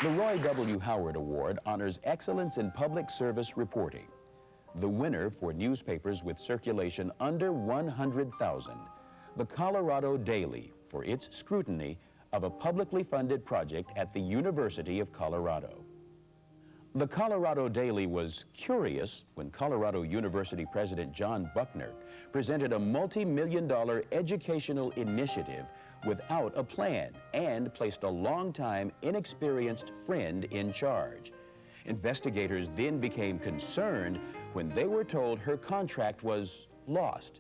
The Roy W. Howard Award honors excellence in public service reporting. The winner for newspapers with circulation under 100,000, the Colorado Daily, for its scrutiny of a publicly funded project at the University of Colorado. The Colorado Daily was curious when Colorado University President John Buckner presented a multi-million-dollar educational initiative without a plan and placed a long-time, inexperienced friend in charge. Investigators then became concerned when they were told her contract was lost.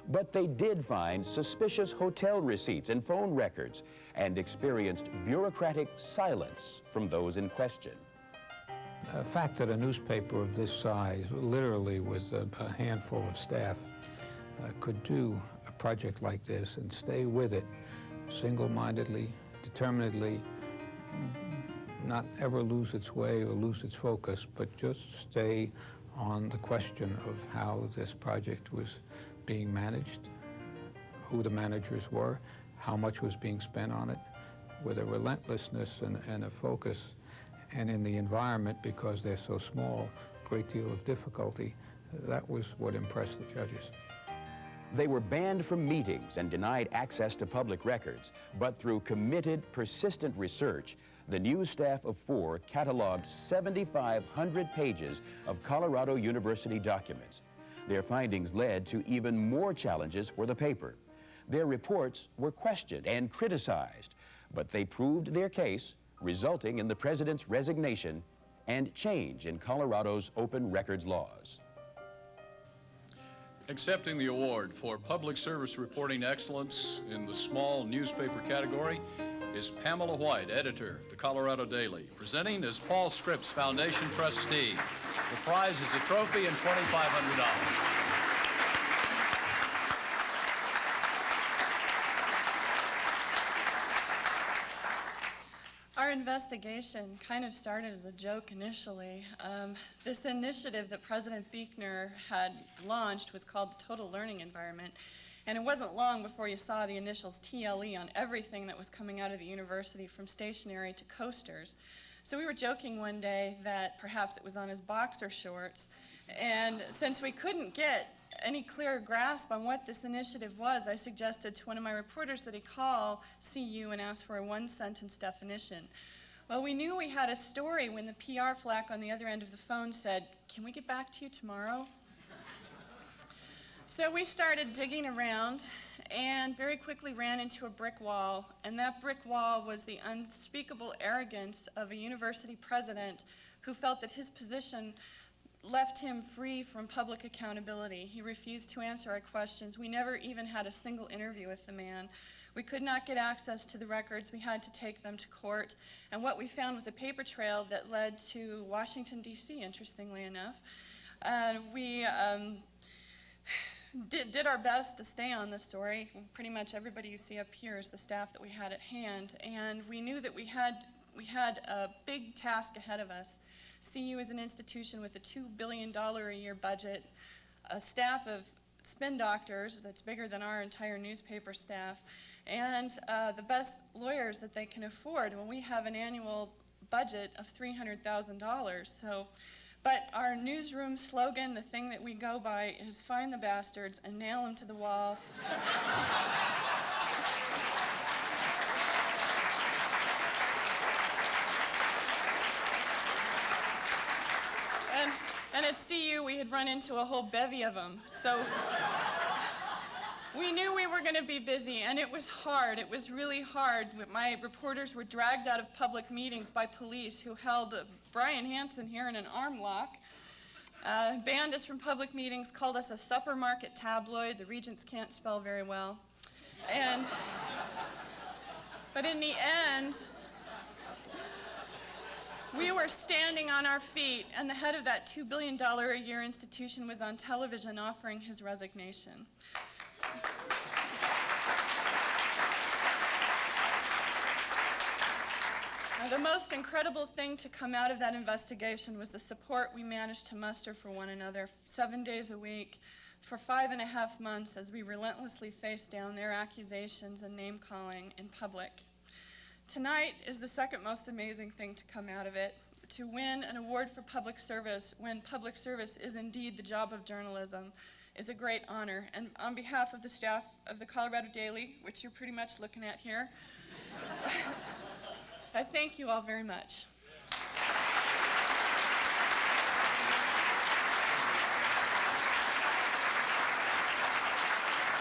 But they did find suspicious hotel receipts and phone records and experienced bureaucratic silence from those in question. The fact that a newspaper of this size, literally with a handful of staff, could do a project like this and stay with it single-mindedly, determinedly, not ever lose its way or lose its focus, but just stay on the question of how this project was being managed, who the managers were, how much was being spent on it, with a relentlessness and a focus, and in the environment, because they're so small, a great deal of difficulty. That was what impressed the judges. They were banned from meetings and denied access to public records, but through committed, persistent research, the news staff of 4 cataloged 7,500 pages of Colorado University documents. Their findings led to even more challenges for the paper. Their reports were questioned and criticized, but they proved their case, resulting in the president's resignation and change in Colorado's open records laws. Accepting the award for public service reporting excellence in the small newspaper category is Pamela White, editor, the Colorado Daily. Presenting is Paul Scripps, Foundation trustee. The prize is a trophy and $2,500. Our investigation kind of started as a joke initially. This initiative that President Buechner had launched was called the Total Learning Environment, and it wasn't long before you saw the initials TLE on everything that was coming out of the university, from stationery to coasters. So we were joking one day that perhaps it was on his boxer shorts, and since we couldn't get any clear grasp on what this initiative was, I suggested to one of my reporters that he call CU and ask for a one-sentence definition. Well, we knew we had a story when the PR flack on the other end of the phone said, "Can we get back to you tomorrow?" So we started digging around and very quickly ran into a brick wall, and that brick wall was the unspeakable arrogance of a university president who felt that his position left him free from public accountability. He refused to answer our questions. We never even had a single interview with the man. We could not get access to the records. We had to take them to court. And what we found was a paper trail that led to Washington, D.C., interestingly enough. We did our best to stay on the story. Pretty much everybody you see up here is the staff that we had at hand. And we knew that we had a big task ahead of us. CU is an institution with a $2 billion a year budget, a staff of spin doctors that's bigger than our entire newspaper staff, and the best lawyers that they can afford when we have an annual budget of $300,000. But our newsroom slogan, the thing that we go by, is find the bastards and nail them to the wall. And at CU, we had run into a whole bevy of them. So we knew we were going to be busy, and it was hard. It was really hard. My reporters were dragged out of public meetings by police who held Brian Hansen here in an arm lock, banned us from public meetings, called us a supper market tabloid. The regents can't spell very well. But in the end, we were standing on our feet, and the head of that $2 billion a year institution was on television offering his resignation. Now, the most incredible thing to come out of that investigation was the support we managed to muster for one another 7 days a week for 5.5 months as we relentlessly faced down their accusations and name-calling in public. Tonight is the second most amazing thing to come out of it. To win an award for public service when public service is indeed the job of journalism is a great honor. And on behalf of the staff of the Colorado Daily, which you're pretty much looking at here, I thank you all very much.